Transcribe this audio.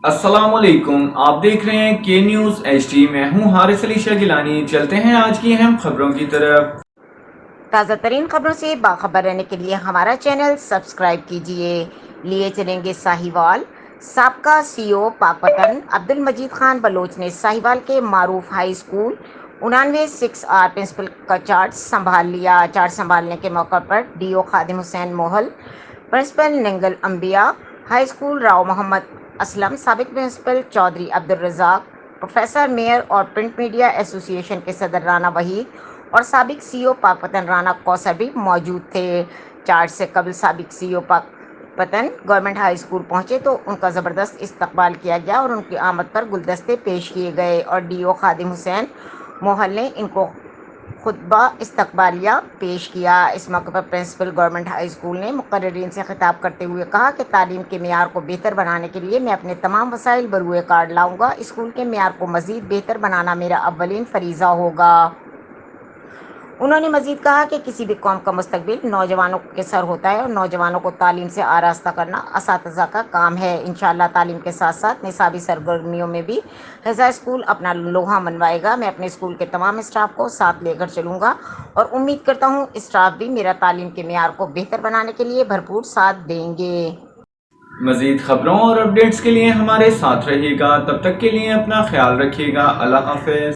السلام علیکم، آپ دیکھ رہے ہیں کے نیوز ایچ ڈی۔ میں ہوں حارث علی شاہ گیلانی۔ چلتے ہیں آج کی اہم خبروں کی طرف۔ تازہ ترین خبروں سے باخبر رہنے کے لیے ہمارا چینل سبسکرائب کیجیے۔ لیے چلیں گے ساہیوال۔ سابقہ سی او پاک وطن عبدالمجید خان بلوچ نے ساہیوال کے معروف ہائی اسکول 99/6 پرنسپل کا چارج سنبھال لیا۔ چارج سنبھالنے کے موقع پر D O Khadim Hussain Mohal, principal Nangal Anbiya high school Rao Muhammad Aslam, سابق principal Chaudhry Abdulrazzaq, professor mayor اور پرنٹ میڈیا ایسوسی ایشن کے صدر رانا وحید اور سابق سی او پاک وطن رانا کوثر بھی موجود تھے۔ چارج سے قبل سابق سی او پاک وطن گورنمنٹ ہائی اسکول پہنچے تو ان کا زبردست استقبال کیا گیا اور ان کی آمد پر گلدستے پیش کیے گئے اور ڈی او خادم حسین موہل نے ان کو خطبہ استقبالیہ پیش کیا۔ اس موقع پر پرنسپل گورنمنٹ ہائی اسکول نے مقررین سے خطاب کرتے ہوئے کہا کہ تعلیم کے معیار کو بہتر بنانے کے لیے میں اپنے تمام وسائل بروئے کار لاؤں گا۔ اسکول کے معیار کو مزید بہتر بنانا میرا اولین فریضہ ہوگا۔ انہوں نے مزید کہا کہ کسی بھی قوم کا مستقبل نوجوانوں کے سر ہوتا ہے اور نوجوانوں کو تعلیم سے آراستہ کرنا اساتذہ کا کام ہے۔ انشاءاللہ تعلیم کے ساتھ ساتھ نصابی سرگرمیوں میں بھی ہیضہ اسکول اپنا لوہا منوائے گا۔ میں اپنے اسکول کے تمام اسٹاف کو ساتھ لے کر چلوں گا اور امید کرتا ہوں اسٹاف بھی میرا تعلیم کے معیار کو بہتر بنانے کے لیے بھرپور ساتھ دیں گے۔ مزید خبروں اور اپڈیٹس کے لیے ہمارے ساتھ رہیے گا۔ تب تک کے لیے اپنا خیال رکھیے گا۔ اللہ حافظ۔